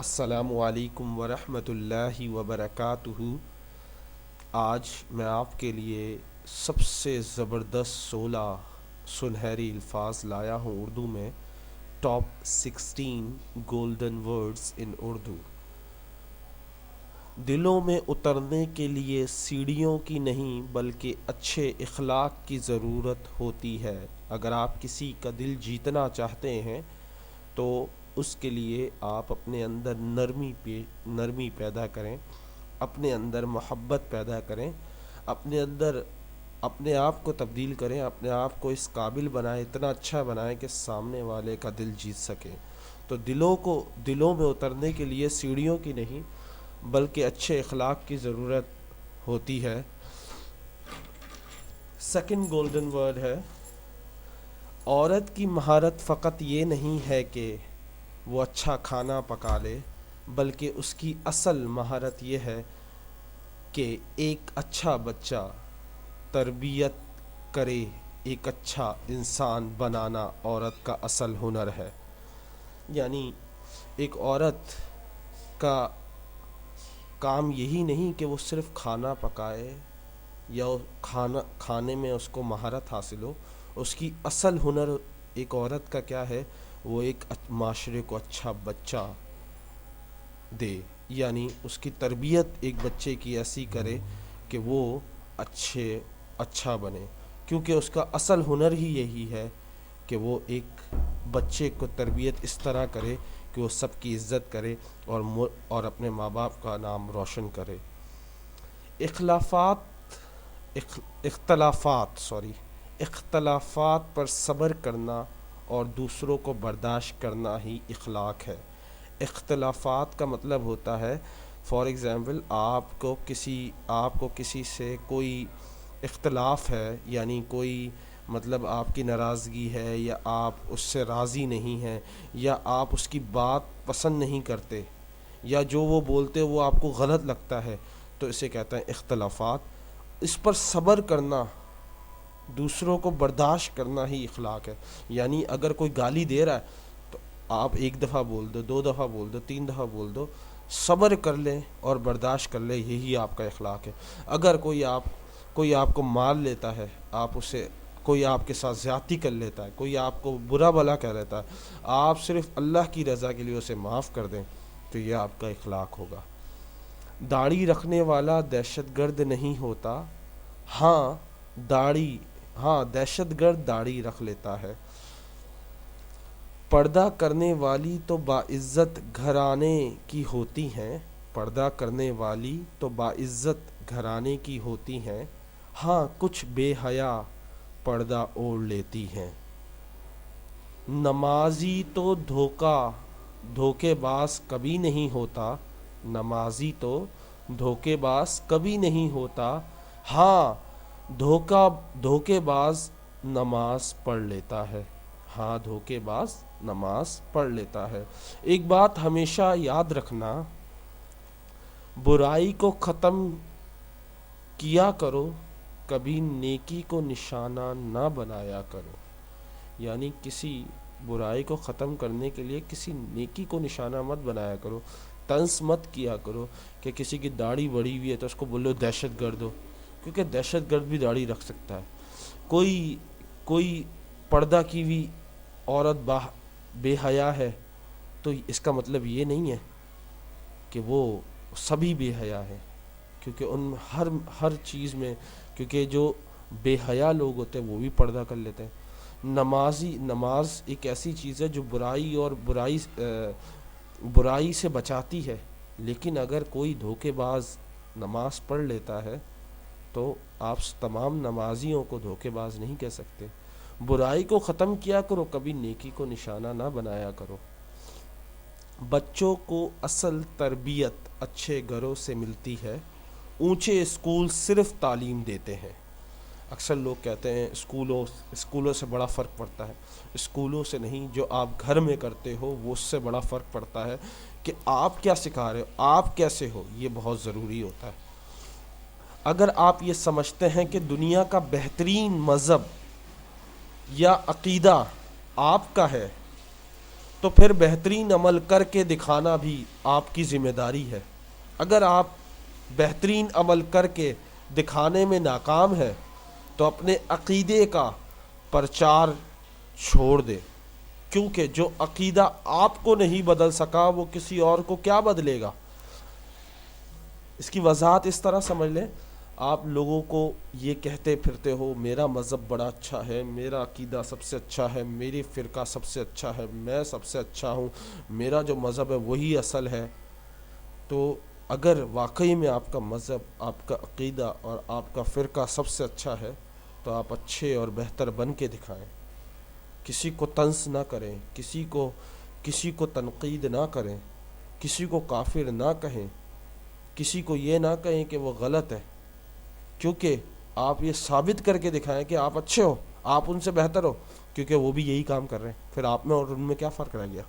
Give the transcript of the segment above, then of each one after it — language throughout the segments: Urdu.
السلام علیکم ورحمۃ اللہ وبرکاتہ۔ آج میں آپ کے لیے سب سے زبردست 16 سنہری الفاظ لایا ہوں اردو میں، ٹاپ 16 گولڈن ورڈز ان اردو۔ دلوں میں اترنے کے لیے سیڑھیوں کی نہیں بلکہ اچھے اخلاق کی ضرورت ہوتی ہے۔ اگر آپ کسی کا دل جیتنا چاہتے ہیں تو اس کے لیے آپ اپنے اندر نرمی پیدا کریں، اپنے اندر محبت پیدا کریں، اپنے اندر اپنے آپ کو تبدیل کریں، اپنے آپ کو اس قابل بنائیں، اتنا اچھا بنائیں کہ سامنے والے کا دل جیت سکیں۔ تو دلوں میں اترنے کے لیے سیڑھیوں کی نہیں بلکہ اچھے اخلاق کی ضرورت ہوتی ہے۔ سیکنڈ گولڈن ورڈ ہے، عورت کی مہارت فقط یہ نہیں ہے کہ وہ اچھا کھانا پکا لے، بلکہ اس کی اصل مہارت یہ ہے کہ ایک اچھا بچہ تربیت کرے۔ ایک اچھا انسان بنانا عورت کا اصل ہنر ہے۔ یعنی ایک عورت کا کام یہی نہیں کہ وہ صرف کھانا پکائے یا کھانے میں اس کو مہارت حاصل ہو۔ اس کی اصل ہنر ایک عورت کا کیا ہے؟ وہ ایک معاشرے کو اچھا بچہ دے، یعنی اس کی تربیت ایک بچے کی ایسی کرے کہ وہ اچھا بنے، کیونکہ اس کا اصل ہنر ہی یہی ہے کہ وہ ایک بچے کو تربیت اس طرح کرے کہ وہ سب کی عزت کرے اور اپنے ماں باپ کا نام روشن کرے۔ اختلافات پر صبر کرنا اور دوسروں کو برداشت کرنا ہی اخلاق ہے۔ اختلافات کا مطلب ہوتا ہے، فار ایگزامپل آپ کو کسی سے کوئی اختلاف ہے، یعنی کوئی مطلب آپ کی ناراضگی ہے یا آپ اس سے راضی نہیں ہیں یا آپ اس کی بات پسند نہیں کرتے یا جو وہ بولتے وہ آپ کو غلط لگتا ہے، تو اسے کہتے ہیں اختلافات۔ اس پر صبر کرنا، دوسروں کو برداشت کرنا ہی اخلاق ہے۔ یعنی اگر کوئی گالی دے رہا ہے تو آپ ایک دفعہ بول دو، 2 دفعہ بول دو، 3 دفعہ بول دو، صبر کر لیں اور برداشت کر لیں، یہی آپ کا اخلاق ہے۔ اگر کوئی آپ کو مار لیتا ہے، کوئی آپ کے ساتھ زیادتی کر لیتا ہے، کوئی آپ کو برا بھلا کہہ لیتا ہے، آپ صرف اللہ کی رضا کے لیے اسے معاف کر دیں تو یہ آپ کا اخلاق ہوگا۔ داڑھی رکھنے والا دہشت گرد نہیں ہوتا، دہشت گرد داڑھی رکھ لیتا ہے۔ پردہ کرنے والی تو باعزت گھرانے کی ہوتی ہیں، پردہ کرنے والی تو باعزت گھرانے کی ہوتی ہیں، کچھ بے حیا پردہ اوڑھ لیتی ہیں۔ نمازی تو دھوکے باز کبھی نہیں ہوتا، نمازی تو دھوکے باز کبھی نہیں ہوتا، دھوکے باز نماز پڑھ لیتا ہے، دھوکے باز نماز پڑھ لیتا ہے۔ ایک بات ہمیشہ یاد رکھنا، برائی کو ختم کیا کرو، کبھی نیکی کو نشانہ نہ بنایا کرو۔ یعنی کسی برائی کو ختم کرنے کے لیے کسی نیکی کو نشانہ مت بنایا کرو، طنز مت کیا کرو کہ کسی کی داڑھی بڑھی ہوئی ہے تو اس کو بولو دہشت گرد ہو، کیونکہ دہشت گرد بھی داڑھی رکھ سکتا ہے۔ کوئی پردہ کی ہوئی عورت بے حیا ہے تو اس کا مطلب یہ نہیں ہے کہ وہ سبھی بے حیا ہیں، کیونکہ ان ہر چیز میں، کیونکہ جو بے حیا لوگ ہوتے ہیں وہ بھی پردہ کر لیتے ہیں۔ نماز ایک ایسی چیز ہے جو برائی سے بچاتی ہے، لیکن اگر کوئی دھوکے باز نماز پڑھ لیتا ہے تو آپ تمام نمازیوں کو دھوکے باز نہیں کہہ سکتے۔ برائی کو ختم کیا کرو، کبھی نیکی کو نشانہ نہ بنایا کرو۔ بچوں کو اصل تربیت اچھے گھروں سے ملتی ہے، اونچے اسکول صرف تعلیم دیتے ہیں۔ اکثر لوگ کہتے ہیں اسکولوں سے بڑا فرق پڑتا ہے، اسکولوں سے نہیں، جو آپ گھر میں کرتے ہو وہ اس سے بڑا فرق پڑتا ہے کہ آپ کیا سکھا رہے ہو، آپ کیسے ہو، یہ بہت ضروری ہوتا ہے۔ اگر آپ یہ سمجھتے ہیں کہ دنیا کا بہترین مذہب یا عقیدہ آپ کا ہے تو پھر بہترین عمل کر کے دکھانا بھی آپ کی ذمہ داری ہے. اگر آپ بہترین عمل کر کے دکھانے میں ناکام ہے تو اپنے عقیدے کا پرچار چھوڑ دے، کیونکہ جو عقیدہ آپ کو نہیں بدل سکا وہ کسی اور کو کیا بدلے گا. اس کی وضاحت اس طرح سمجھ لیں، آپ لوگوں کو یہ کہتے پھرتے ہو میرا مذہب بڑا اچھا ہے، میرا عقیدہ سب سے اچھا ہے، میری فرقہ سب سے اچھا ہے، میں سب سے اچھا ہوں، میرا جو مذہب ہے وہی اصل ہے. تو اگر واقعی میں آپ کا مذہب، آپ کا عقیدہ اور آپ کا فرقہ سب سے اچھا ہے تو آپ اچھے اور بہتر بن کے دکھائیں. کسی کو طنز نہ کریں، کسی کو تنقید نہ کریں، کسی کو کافر نہ کہیں، کسی کو یہ نہ کہیں کہ وہ غلط ہے، کیونکہ آپ یہ ثابت کر کے دکھائیں کہ آپ اچھے ہو، آپ ان سے بہتر ہو، کیونکہ وہ بھی یہی کام کر رہے ہیں. پھر آپ میں اور ان میں کیا فرق رہ گیا؟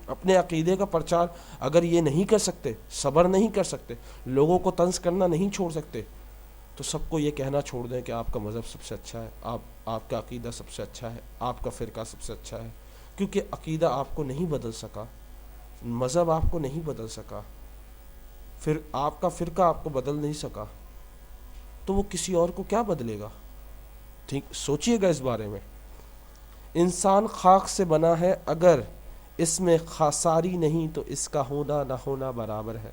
اپنے عقیدے کا پرچار اگر یہ نہیں کر سکتے، صبر نہیں کر سکتے، لوگوں کو طنز کرنا نہیں چھوڑ سکتے، تو سب کو یہ کہنا چھوڑ دیں کہ آپ کا مذہب سب سے اچھا ہے، آپ کا عقیدہ سب سے اچھا ہے، آپ کا فرقہ سب سے اچھا ہے. کیونکہ عقیدہ آپ کو نہیں بدل سکا، مذہب آپ کو نہیں بدل سکا، پھر آپ کا فرقہ آپ کو بدل نہیں سکا، تو وہ کسی اور کو کیا بدلے گا؟ ٹھیک سوچئے گا اس بارے میں. انسان خاک سے بنا ہے، اگر اس میں خاصاری نہیں تو اس کا ہونا نہ ہونا برابر ہے.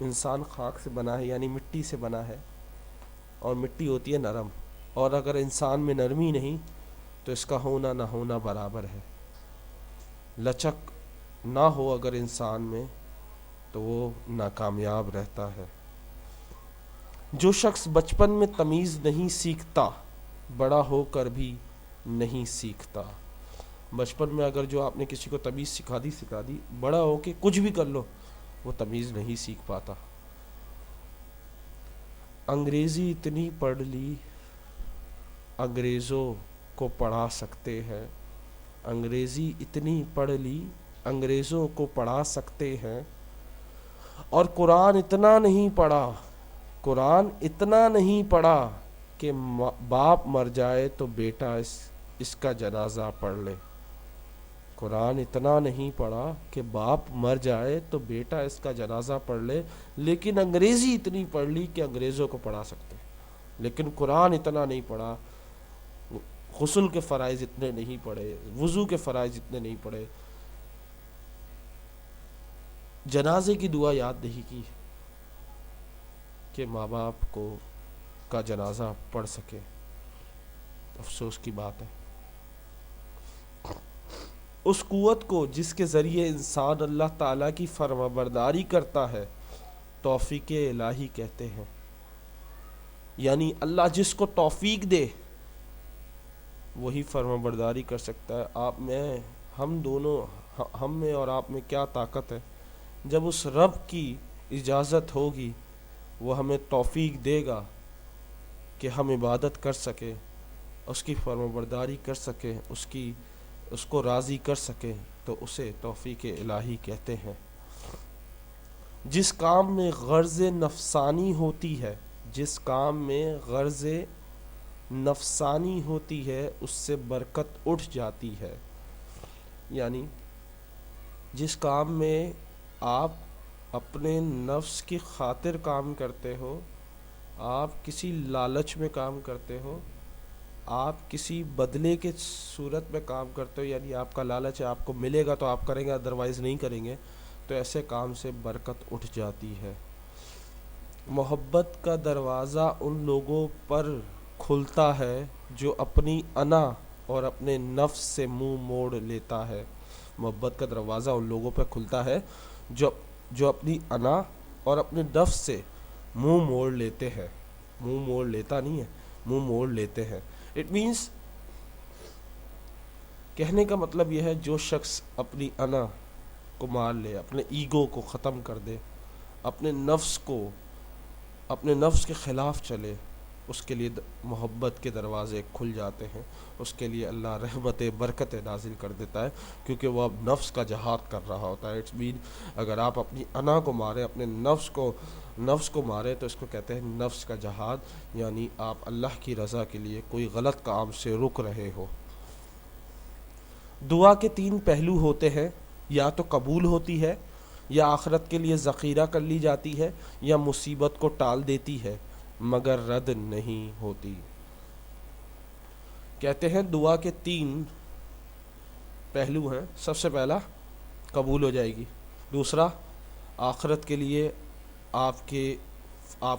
انسان خاک سے بنا ہے یعنی مٹی سے بنا ہے، اور مٹی ہوتی ہے نرم، اور اگر انسان میں نرمی نہیں تو اس کا ہونا نہ ہونا برابر ہے. لچک نہ ہو اگر انسان میں تو وہ ناکامیاب رہتا ہے. جو شخص بچپن میں تمیز نہیں سیکھتا بڑا ہو کر بھی نہیں سیکھتا. بچپن میں اگر جو آپ نے کسی کو تمیز سکھا دی، بڑا ہو کے کچھ بھی کر لو وہ تمیز نہیں سیکھ پاتا. انگریزی اتنی پڑھ لی انگریزوں کو پڑھا سکتے ہیں. انگریزی اتنی پڑھ لی انگریزوں کو پڑھا سکتے ہیں، اور قرآن اتنا نہیں پڑھا کہ باپ مر جائے تو بیٹا اس کا جنازہ پڑھ لے. قرآن اتنا نہیں پڑھا کہ باپ مر جائے تو بیٹا اس کا جنازہ پڑھ لے، لیکن انگریزی اتنی پڑھ لی کہ انگریزوں کو پڑھا سکتے. لیکن قرآن اتنا نہیں پڑھا، غسل کے فرائض اتنے نہیں پڑھے، وضو کے فرائض اتنے نہیں پڑھے، جنازے کی دعا یاد نہیں کی کہ ماں باپ کا جنازہ پڑھ سکے. افسوس کی بات ہے. اس قوت کو جس کے ذریعے انسان اللہ تعالیٰ کی فرما برداری کرتا ہے توفیق الہی کہتے ہیں. یعنی اللہ جس کو توفیق دے وہی فرما برداری کر سکتا ہے. ہم میں اور آپ میں کیا طاقت ہے؟ جب اس رب کی اجازت ہوگی وہ ہمیں توفیق دے گا کہ ہم عبادت کر سکیں، اس کی فرما برداری کر سکیں، اس کو راضی کر سکیں، تو اسے توفیق الہی کہتے ہیں. جس کام میں غرض نفسانی ہوتی ہے اس سے برکت اٹھ جاتی ہے. یعنی جس کام میں آپ اپنے نفس کی خاطر کام کرتے ہو، آپ کسی لالچ میں کام کرتے ہو، آپ کسی بدلے کے صورت میں کام کرتے ہو، یعنی آپ کا لالچ ہے آپ کو ملے گا تو آپ کریں گے، ادروائز نہیں کریں گے، تو ایسے کام سے برکت اٹھ جاتی ہے. محبت کا دروازہ ان لوگوں پر کھلتا ہے جو اپنی انا اور اپنے نفس سے منہ موڑ لیتا ہے. محبت کا دروازہ ان لوگوں پر کھلتا ہے جو اپنی انا اور اپنے نفس سے منہ موڑ لیتے ہیں. منہ موڑ لیتا نہیں ہے، منہ موڑ لیتے ہیں. اٹ مینس کہنے کا مطلب یہ ہے جو شخص اپنی انا کو مار لے، اپنے ایگو کو ختم کر دے، اپنے نفس کے خلاف چلے، اس کے لیے محبت کے دروازے کھل جاتے ہیں. اس کے لیے اللہ رحمت برکت نازل کر دیتا ہے، کیونکہ وہ اب نفس کا جہاد کر رہا ہوتا ہے. اٹس مین اگر آپ اپنی انا کو ماریں، اپنے نفس کو ماریں، تو اس کو کہتے ہیں نفس کا جہاد. یعنی آپ اللہ کی رضا کے لیے کوئی غلط کام سے رک رہے ہو. دعا کے 3 پہلو ہوتے ہیں، یا تو قبول ہوتی ہے، یا آخرت کے لیے ذخیرہ کر لی جاتی ہے، یا مصیبت کو ٹال دیتی ہے مگر رد نہیں ہوتی۔ کہتے ہیں دعا کے 3 پہلو ہیں۔ سب سے پہلا قبول ہو جائے گی، دوسرا آخرت کے لیے آپ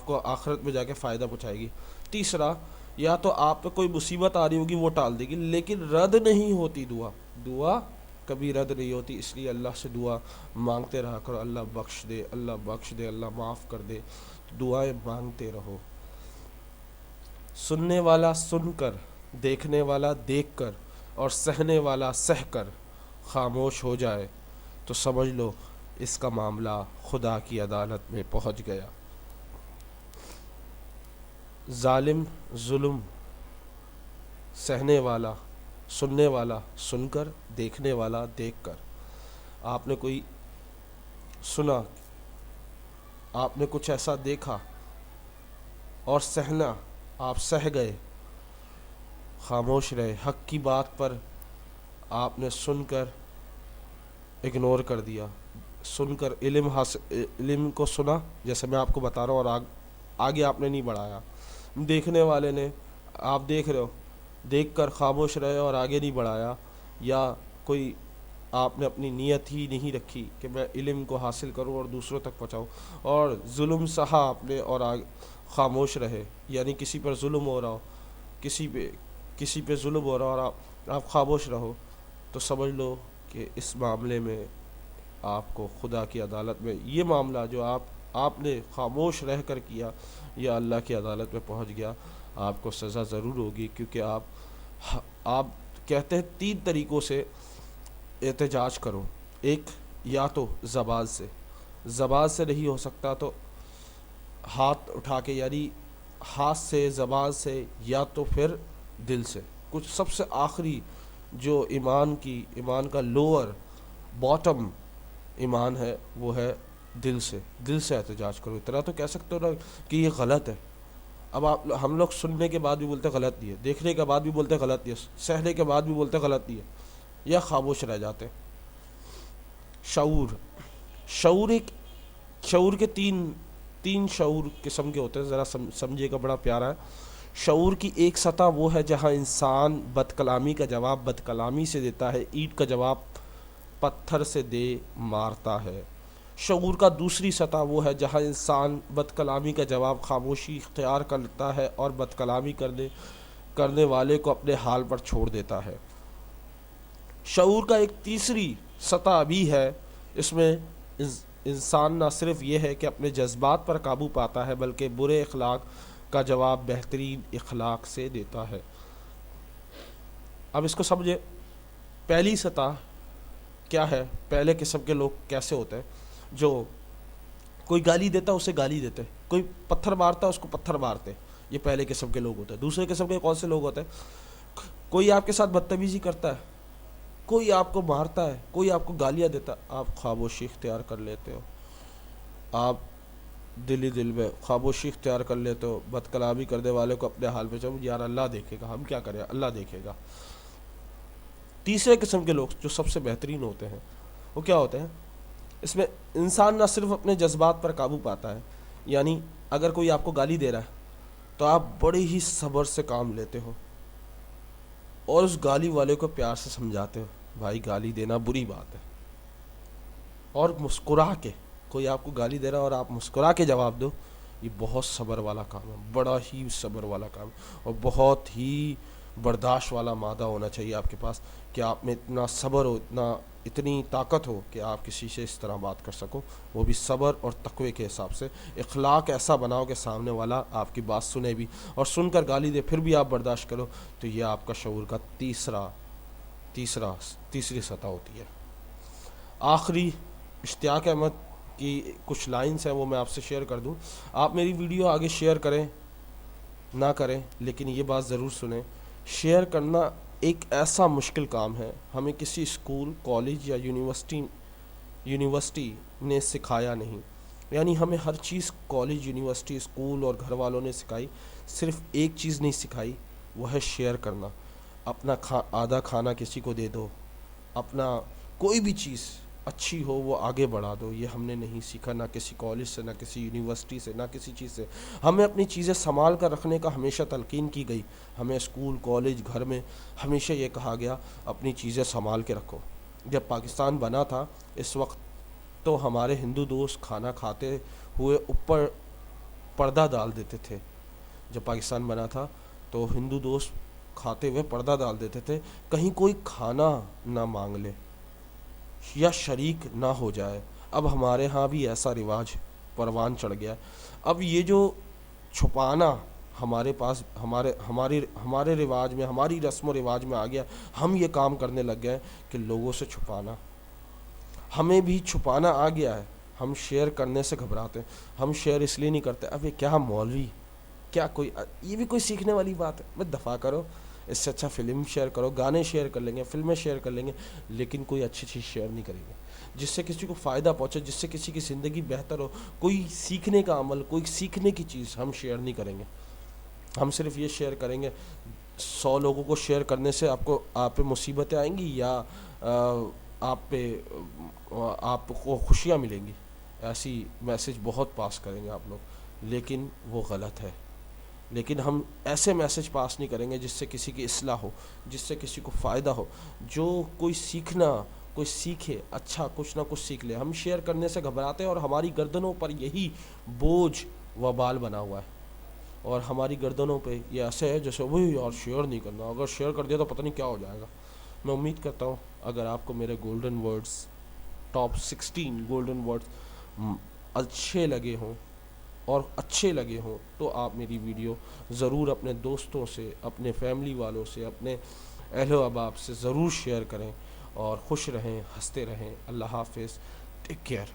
کو آخرت میں جا کے فائدہ پہنچائے گی، تیسرا یا تو آپ پہ کوئی مصیبت آ رہی ہوگی وہ ٹال دے گی، لیکن رد نہیں ہوتی دعا کبھی رد نہیں ہوتی۔ اس لیے اللہ سے دعا مانگتے رہا کرو، اللہ بخش دے، اللہ بخش دے، اللہ معاف کر دے، دعائیں مانگتے رہو۔ سننے والا سن کر، دیکھنے والا دیکھ کر، اور سہنے والا سہ کر خاموش ہو جائے تو سمجھ لو اس کا معاملہ خدا کی عدالت میں پہنچ گیا۔ ظالم ظلم سہنے والا، سننے والا سن کر، دیکھنے والا دیکھ کر۔ آپ نے کوئی سنا، آپ نے کچھ ایسا دیکھا اور سہنا، آپ سہ گئے، خاموش رہے، حق کی بات پر آپ نے سن کر اگنور کر دیا، سن کر علم کو سنا جیسے میں آپ کو بتا رہا ہوں، اور آگے آپ نے نہیں بڑھایا۔ دیکھنے والے نے، آپ دیکھ رہے ہو، دیکھ کر خاموش رہے اور آگے نہیں بڑھایا، یا کوئی آپ نے اپنی نیت ہی نہیں رکھی کہ میں علم کو حاصل کروں اور دوسروں تک پہنچاؤں، اور ظلم سہا آپ نے اور خاموش رہے، یعنی کسی پر ظلم ہو رہا ہو، کسی پہ ظلم ہو رہا ہو اور آپ خاموش رہو، تو سمجھ لو کہ اس معاملے میں آپ کو خدا کی عدالت میں یہ معاملہ جو آپ نے خاموش رہ کر کیا، یا اللہ کی عدالت میں پہنچ گیا، آپ کو سزا ضرور ہوگی، کیونکہ آپ کہتے ہیں 3 طریقوں سے احتجاج کرو۔ ایک، یا تو زبان سے نہیں ہو سکتا تو ہاتھ اٹھا کے، یعنی ہاتھ سے، زبان سے، یا تو پھر دل سے۔ کچھ سب سے آخری جو ایمان کا لوور باٹم ایمان ہے وہ ہے دل سے احتجاج کرو۔ اتنا تو کہہ سکتے ہو نا کہ یہ غلط ہے۔ اب ہم لوگ سننے کے بعد بھی بولتے غلط نہیں ہے، دیکھنے کے بعد بھی بولتے غلط نہیں ہے، سہنے کے بعد بھی بولتے غلط نہیں ہے، یا خاموش رہ جاتے۔ شعور کے تین شعور قسم کے ہوتے ہیں، ذرا سمجھے گا، بڑا پیارا ہے۔ شعور کی ایک سطح وہ ہے جہاں انسان بد کلامی کا جواب بد کلامی سے دیتا ہے، اینٹ کا جواب پتھر سے دے مارتا ہے۔ شعور کا دوسری سطح وہ ہے جہاں انسان بد کلامی کا جواب خاموشی اختیار کرتا ہے اور بد کلامی کرنے والے کو اپنے حال پر چھوڑ دیتا ہے۔ شعور کا ایک تیسری سطح بھی ہے، اس میں انسان نہ صرف یہ ہے کہ اپنے جذبات پر قابو پاتا ہے، بلکہ برے اخلاق کا جواب بہترین اخلاق سے دیتا ہے۔ اب اس کو سمجھے، پہلی سطح کیا ہے؟ پہلے قسم کے لوگ کیسے ہوتے ہیں؟ جو کوئی گالی دیتا ہے اسے گالی دیتے، کوئی پتھر مارتا ہے اس کو پتھر مارتے، یہ پہلے قسم کے لوگ ہوتے ہیں۔ دوسرے قسم کے کون سے لوگ ہوتے ہیں؟ کوئی آپ کے ساتھ بدتمیزی کرتا ہے، کوئی آپ کو مارتا ہے، کوئی آپ کو گالیاں دیتا ہے، آپ خاموشی اختیار کر لیتے ہو، آپ دل میں خاموشی اختیار کر لیتے ہو، بد کلامی کرنے والے کو اپنے حال پہ چھوڑو، یار اللہ دیکھے گا، ہم کیا کریں، اللہ دیکھے گا۔ تیسرے قسم کے لوگ جو سب سے بہترین ہوتے ہیں وہ کیا ہوتے ہیں؟ اس میں انسان نہ صرف اپنے جذبات پر قابو پاتا ہے، یعنی اگر کوئی آپ کو گالی دے رہا ہے تو آپ بڑے ہی صبر سے کام لیتے ہو اور اس گالی والے کو پیار سے سمجھاتے ہو، بھائی گالی دینا بری بات ہے، اور مسکرا کے، کوئی آپ کو گالی دے رہا ہے اور آپ مسکرا کے جواب دو، یہ بہت صبر والا کام ہے، بڑا ہی صبر والا کام ہے، اور بہت ہی برداشت والا مادہ ہونا چاہیے آپ کے پاس کہ آپ میں اتنا صبر ہو، اتنی طاقت ہو کہ آپ کسی سے اس طرح بات کر سکو، وہ بھی صبر اور تقوی کے حساب سے۔ اخلاق ایسا بناؤ کہ سامنے والا آپ کی بات سنے بھی، اور سن کر گالی دے پھر بھی آپ برداشت کرو، تو یہ آپ کا شعور کا تیسری سطح ہوتی ہے۔ آخری اشتیاق احمد کی کچھ لائنز ہیں، وہ میں آپ سے شیئر کر دوں۔ آپ میری ویڈیو آگے شیئر کریں نہ کریں، لیکن یہ بات ضرور سنیں، شیئر کرنا ایک ایسا مشکل کام ہے، ہمیں کسی اسکول، کالج یا یونیورسٹی نے سکھایا نہیں، یعنی ہمیں ہر چیز کالج، یونیورسٹی، اسکول اور گھر والوں نے سکھائی، صرف ایک چیز نہیں سکھائی، وہ ہے شیئر کرنا۔ اپنا آدھا کھانا کسی کو دے دو، اپنا کوئی بھی چیز اچھی ہو وہ آگے بڑھا دو. یہ ہم نے نہیں سیکھا، نہ کسی کالج سے، نہ کسی یونیورسٹی سے، نہ کسی چیز سے. ہمیں اپنی چیزیں سنبھال کر رکھنے کا ہمیشہ تلقین کی گئی. ہمیں اسکول، کالج، گھر میں ہمیشہ یہ کہا گیا اپنی چیزیں سنبھال کے رکھو. جب پاکستان بنا تھا اس وقت تو ہمارے ہندو دوست کھانا کھاتے ہوئے اوپر پردہ ڈال دیتے تھے. جب پاکستان بنا تھا تو ہندو دوست کھاتے ہوئے پردہ ڈال دیتے تھے، کہیں کوئی کھانا نہ مانگ لے یا شریک نہ ہو جائے. اب ہمارے ہاں بھی ایسا رواج پروان چڑھ گیا. اب یہ جو چھپانا ہمارے پاس ہمارے رواج میں، ہماری رسم و رواج میں آ گیا. ہم یہ کام کرنے لگ گئے کہ لوگوں سے چھپانا، ہمیں بھی چھپانا آ گیا ہے. ہم شیئر کرنے سے گھبراتے ہیں. ہم شیئر اس لیے نہیں کرتے، اب یہ کیا مولوی، کیا کوئی، یہ بھی کوئی سیکھنے والی بات ہے؟ بس دفاع کرو. اس سے اچھا فلم شیئر کرو، گانے شیئر کر لیں گے، فلمیں شیئر کر لیں گے، لیکن کوئی اچھی چیز شیئر نہیں کریں گے جس سے کسی کو فائدہ پہنچے، جس سے کسی کی زندگی بہتر ہو. کوئی سیکھنے کا عمل، کوئی سیکھنے کی چیز ہم شیئر نہیں کریں گے. ہم صرف یہ شیئر کریں گے 100 لوگوں کو شیئر کرنے سے آپ پہ مصیبتیں آئیں گی یا آپ کو خوشیاں ملیں گی. ایسی میسج بہت پاس کریں گے آپ لوگ، لیکن وہ غلط ہے. لیکن ہم ایسے میسج پاس نہیں کریں گے جس سے کسی کی اصلاح ہو، جس سے کسی کو فائدہ ہو. جو کوئی سیکھے، اچھا کچھ نہ کچھ سیکھ لے. ہم شیئر کرنے سے گھبراتے ہیں اور ہماری گردنوں پر یہی بوجھ وبال بنا ہوا ہے. اور ہماری گردنوں پہ یہ ایسے ہے جیسے وہی یار شیئر نہیں کرنا، اگر شیئر کر دیا تو پتہ نہیں کیا ہو جائے گا. میں امید کرتا ہوں اگر آپ کو میرے golden words, top 16 golden words اچھے لگے ہوں تو آپ میری ویڈیو ضرور اپنے دوستوں سے، اپنے فیملی والوں سے، اپنے اہل و احباب سے ضرور شیئر کریں. اور خوش رہیں، ہنستے رہیں. اللہ حافظ. Take care.